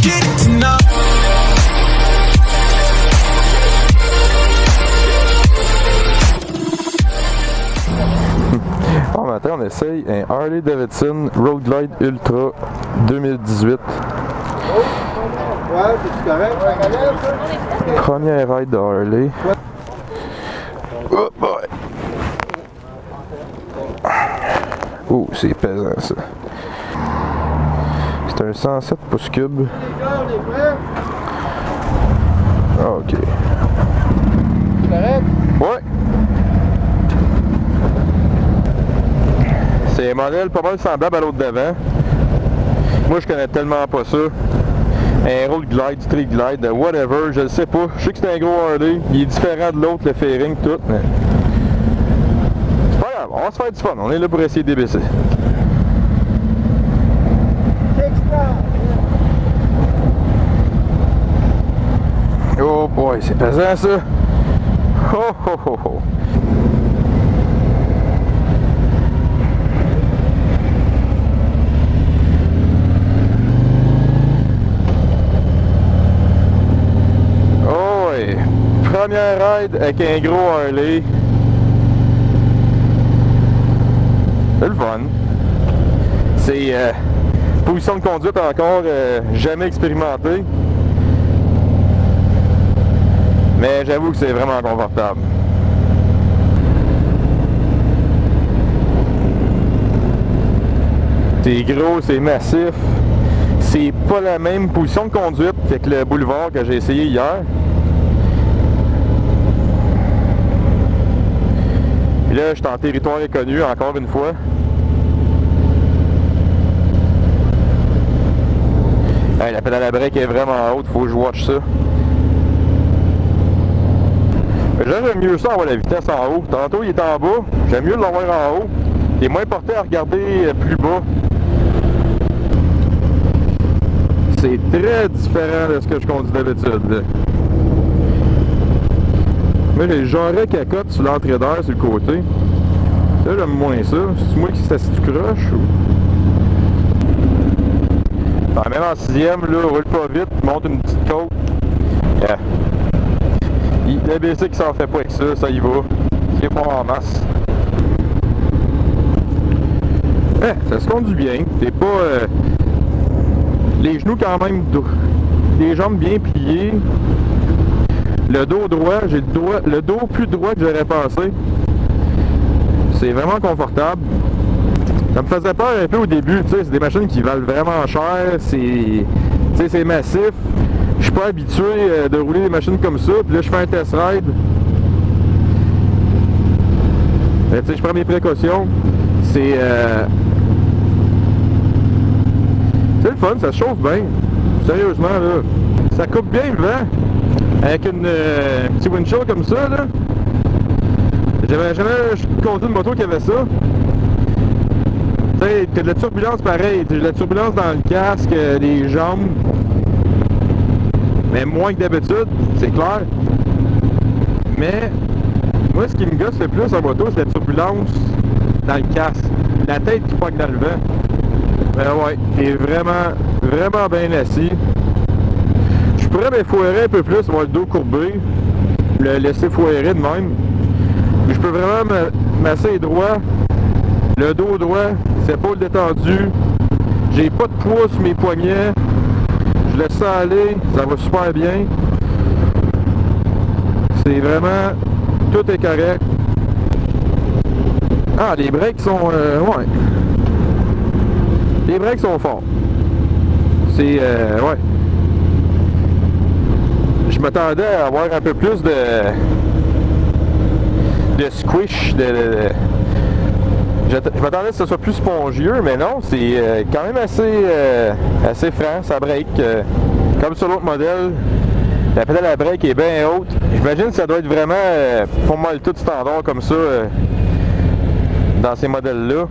get it tonight. Bon matin, on essaye un Harley Davidson Road Glide Ultra 2018. Ouais, c'est correct. Première ride de Harley. Oh boy! Oh, c'est pesant ça. C'est un 107 pouces cubes. Ah, ok. C'est correct? Ouais! C'est un modèle pas mal semblable à l'autre d'avant. Moi, je connais tellement pas ça. Un road glide, street glide, whatever, je le sais pas. Je sais que c'est un gros Harley. Il est différent de l'autre, le fairing, tout. Mais... c'est pas grave, on va se faire du fun. On est là pour essayer de débaisser. Oh boy, c'est pesant ça. Oh oh oh oh. Oh ouais. Première ride avec un gros Harley. C'est le fun. C'est position de conduite encore jamais expérimentée. Mais j'avoue que c'est vraiment confortable. C'est gros, c'est massif. C'est pas la même position de conduite qu'avec le boulevard que j'ai essayé hier. Puis là, je suis en territoire inconnu encore une fois. Hey, la pédale à break est vraiment haute, faut que je watch ça. J'aime mieux ça avoir la vitesse en haut. Tantôt il est en bas, j'aime mieux l'avoir en haut. Il est moins porté à regarder plus bas. C'est très différent de ce que je conduis d'habitude. Moi j'ai le jarret cacotte sur l'entrée d'air sur le côté. Là j'aime moins ça. C'est moi qui s'est assis du croche ou... Enfin, même en sixième, là, roule pas vite, monte une petite côte. Yeah. L'ABC qui s'en fait pas avec ça, ça y va. C'est pas en masse. Ça se conduit bien. T'es pas... les genoux quand même... les jambes bien pliées. Le dos droit, j'ai le dos plus droit que j'aurais pensé. C'est vraiment confortable. Ça me faisait peur un peu au début, tu sais, c'est des machines qui valent vraiment cher, c'est massif. Je suis pas habitué de rouler des machines comme ça, puis là je fais un test ride. Tu sais, je prends mes précautions. C'est le fun, ça se chauffe bien. Sérieusement là. Ça coupe bien le vent. Avec une petit windshield comme ça là. J'avais jamais conduit une moto qui avait ça. Tu sais, t'as de la turbulence pareil, t'as de la turbulence dans le casque, les jambes, mais moins que d'habitude, c'est clair. Mais, moi ce qui me gosse le plus en moto, c'est la turbulence dans le casque, la tête qui pogne dans le vent. Ben ouais, t'es vraiment bien assis. Je pourrais me foirer un peu plus, avoir le dos courbé, le laisser foirer de même. Mais je peux vraiment m'asseoir droit, le dos droit, les épaules détendues, j'ai pas de poids sur mes poignets, je laisse ça aller, ça va super bien. C'est vraiment, tout est correct. Ah, les breaks sont, ouais. Les breaks sont forts. C'est, ouais. Je m'attendais à avoir un peu plus de squish, je m'attendais que ce soit plus spongieux, mais non, c'est quand même assez franc, ça break. Comme sur l'autre modèle, la pédale à break est bien haute. J'imagine que ça doit être vraiment pour moi tout standard comme ça dans ces modèles-là.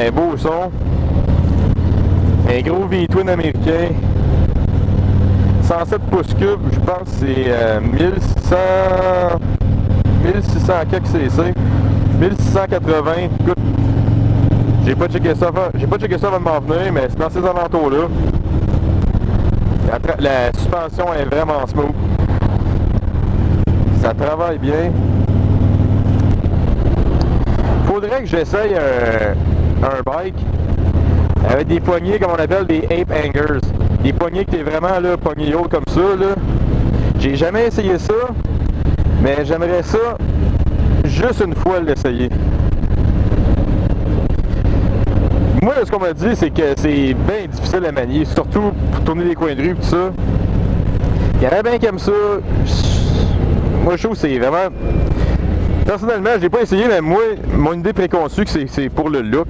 Un beau son. Un gros V-twin américain. 107 pouces cubes, je pense que c'est 1600 quelques cc. 1680. Écoute, j'ai pas checké ça avant de m'en venir, mais c'est dans ces alentours-là. La suspension est vraiment smooth. Ça travaille bien. Faudrait que j'essaye un bike avec des poignées comme on appelle des ape hangers. Des poignées que t'es vraiment là, poignées hautes comme ça. Là. J'ai jamais essayé ça, mais j'aimerais ça juste une fois l'essayer. Moi, ce qu'on m'a dit, c'est que c'est bien difficile à manier, surtout pour tourner les coins de rue et tout ça. Il y en a bien qui aiment ça. Moi, je trouve que c'est vraiment... Personnellement, je l'ai pas essayé, mais moi, mon idée préconçue, que c'est pour le look,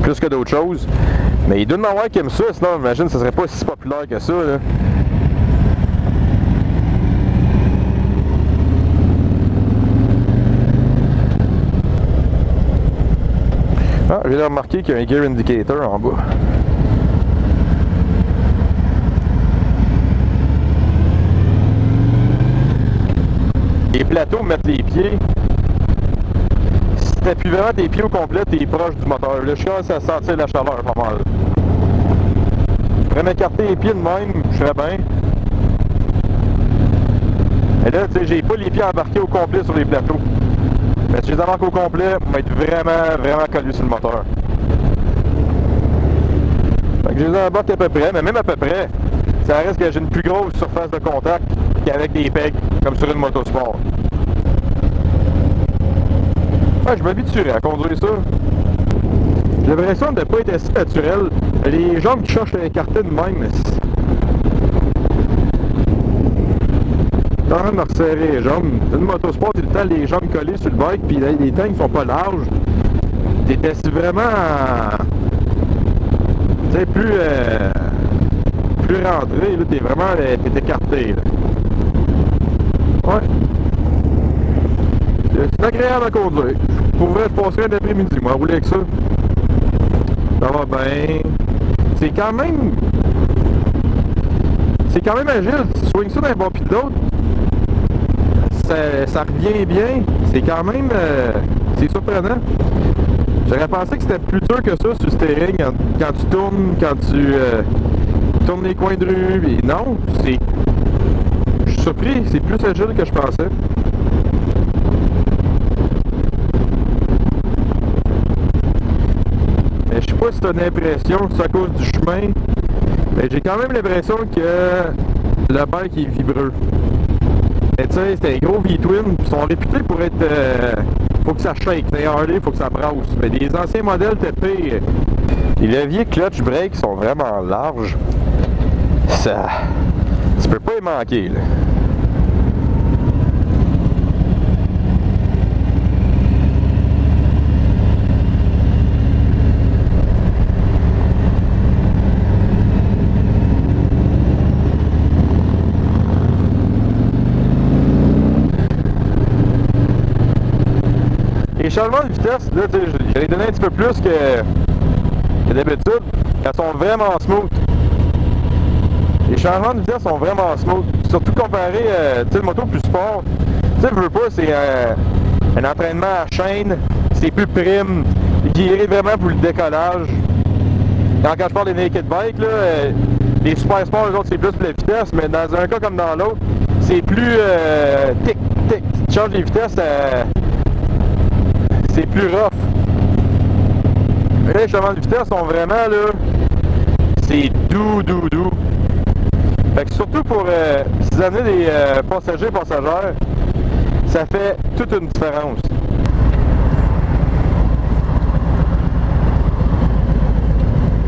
plus que d'autres choses. Mais il doit en avoir qui aiment ça, sinon, j'imagine que ça serait pas si populaire que ça, là. Ah, je viens de remarquer qu'il y a un gear indicator en bas. Les plateaux mettent les pieds. Si t'appuies vraiment tes pieds au complet, t'es proche du moteur. Là, je commence à sentir la chaleur pas mal. Je pourrais m'écarter les pieds de même, je serais bien. Et là, tu sais, j'ai pas les pieds embarqués au complet sur les plateaux. Mais si je les embarque au complet, on va être vraiment collé sur le moteur. Fait que je les embarque à peu près, mais même à peu près, ça reste que j'ai une plus grosse surface de contact qu'avec des pegs, comme sur une motosport. Ouais, je m'habituerais à conduire ça. J'ai l'impression de ne pas être assez naturel. Les jambes qui cherchent à écarter de même, en train de me resserrer les jambes. Une motosport, c'est le temps les jambes collées sur le bike, puis les tanks sont pas larges. T'es vraiment... Tu sais, plus rentré, là, t'es vraiment... T'es écarté, là. Ouais. C'est agréable à conduire. Pour vrai, je passerai un après-midi, moi, rouler avec ça. Ça va bien. C'est quand même agile. Tu swings ça d'un bon pied de l'autre. Ça revient bien. C'est quand même... c'est surprenant. J'aurais pensé que c'était plus dur que ça sur le steering quand tu tournes, quand tu tournes les coins de rue. Et non, c'est... Je suis surpris. C'est plus agile que je pensais. Mais je sais pas si c'est une impression, c'est à cause du chemin. Mais j'ai quand même l'impression que le bike est vibreux. Mais tu sais, c'est un gros V-twin, ils sont réputés pour être... faut que ça shake, les Harley, faut que ça brasse. Mais les anciens modèles TP, les leviers clutch brake sont vraiment larges. Ça... Tu peux pas y manquer, là. Les changements de vitesse, là, je les donné un petit peu plus que d'habitude. Elles sont vraiment smooth. Les changements de vitesse sont vraiment smooth. Surtout comparé à le moto plus sport. Tu sais, je veux pas, c'est un entraînement à chaîne. C'est plus prime. Guidé vraiment pour le décollage. Quand je parle des naked bikes, là, les super sports, les autres, c'est plus pour la vitesse. Mais dans un cas comme dans l'autre, c'est plus tic, tic. Tu changes les vitesses, c'est plus rough. Les changements de vitesse sont vraiment là, c'est doux. Fait que surtout pour si amener des passagers, ça fait toute une différence.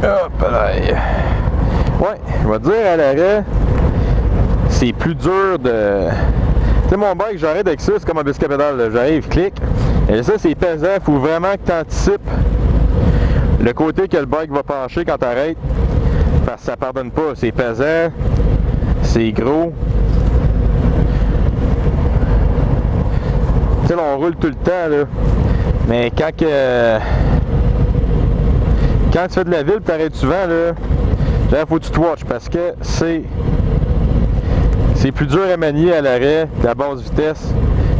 Hop là. Ouais, je vais te dire à l'arrêt, c'est plus dur de... Tu sais, mon bike, j'arrête avec ça, c'est comme un biscuit pédale. J'arrive, clic. Et ça, c'est pesant. Il faut vraiment que tu anticipes le côté que le bike va pencher quand tu arrêtes. Parce que ça pardonne pas. C'est pesant. C'est gros. Tu sais, là, on roule tout le temps, là. Mais quand quand tu fais de la ville, tu arrêtes souvent, là, faut que tu te watches parce que c'est plus dur à manier à l'arrêt de la basse vitesse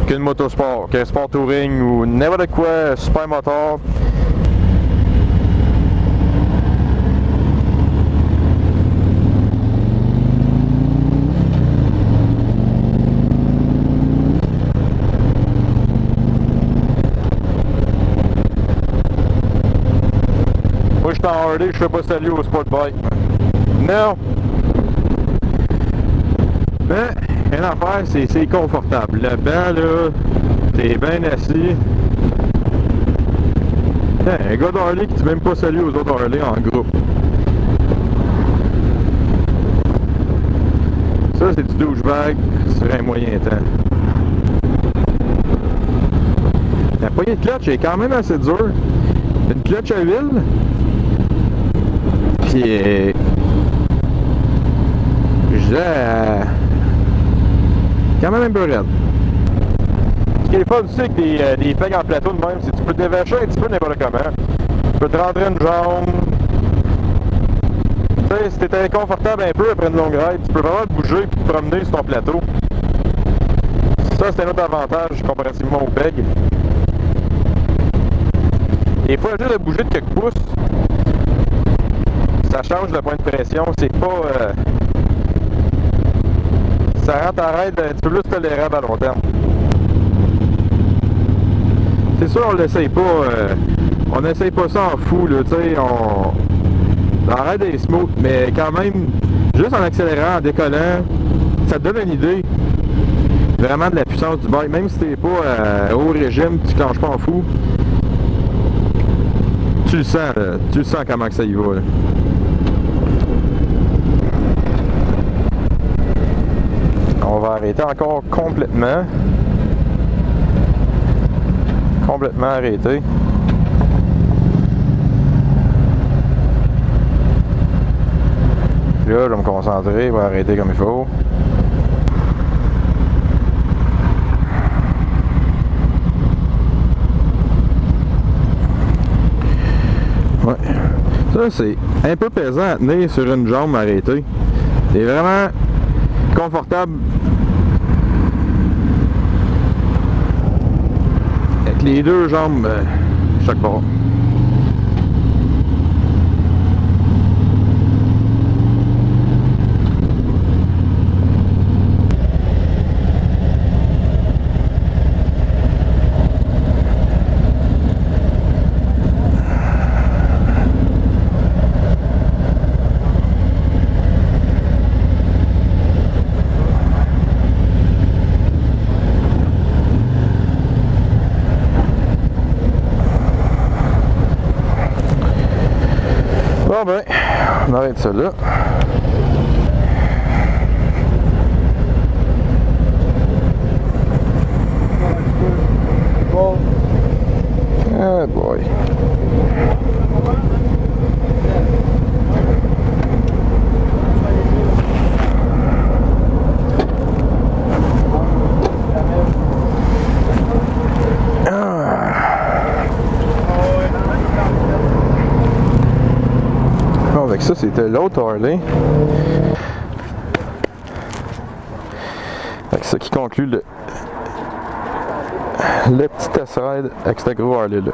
qu'une motosport, qu'un sport touring ou n'importe quoi, un super moteur. Moi, je suis en Harley, je fais pas salut au sport bike. Non! Mais, une affaire, c'est confortable. Le banc, là, t'es bien assis. Un gars d'Harley qui dit même pas salut aux autres Harley en groupe. Ça, c'est du douchebag sur un moyen temps. La poignée de clutch est quand même assez dure. Une clutch à huile. Puis, je dirais, quand même un peu raide. Ce qui est fun aussi avec des pegs en plateau de même, c'est que tu peux te dévacher un petit peu n'importe comment. Tu peux te rentrer une jambe. Tu sais, si t'es inconfortable un peu après une longue ride, tu peux vraiment te bouger et te promener sur ton plateau. Ça, c'est un autre avantage comparativement au peg. Des fois, juste de bouger de quelques pouces, ça change le point de pression. C'est pas... ça rend ta ride un petit peu plus tolérable à long terme. C'est sûr, on l'essaye pas. On n'essaye pas ça en fou, là, tu sais. La ride est smooth, mais quand même, juste en accélérant, en décollant, ça te donne une idée vraiment de la puissance du bike. Même si t'es pas au régime, tu clenches pas en fou. Tu le sens, là. Tu le sens comment que ça y va, là. On va arrêter encore complètement. Complètement arrêté. Là, je vais me concentrer, je vais arrêter comme il faut. Ouais. Ça, c'est un peu pesant à tenir sur une jambe arrêtée. C'est vraiment confortable avec les deux jambes chaque bord. Bon ben, on arrête ça là. Ah boy. Avec ça, c'était l'autre Harley. Avec ça qui conclut le petit test ride avec ce gros Harley là.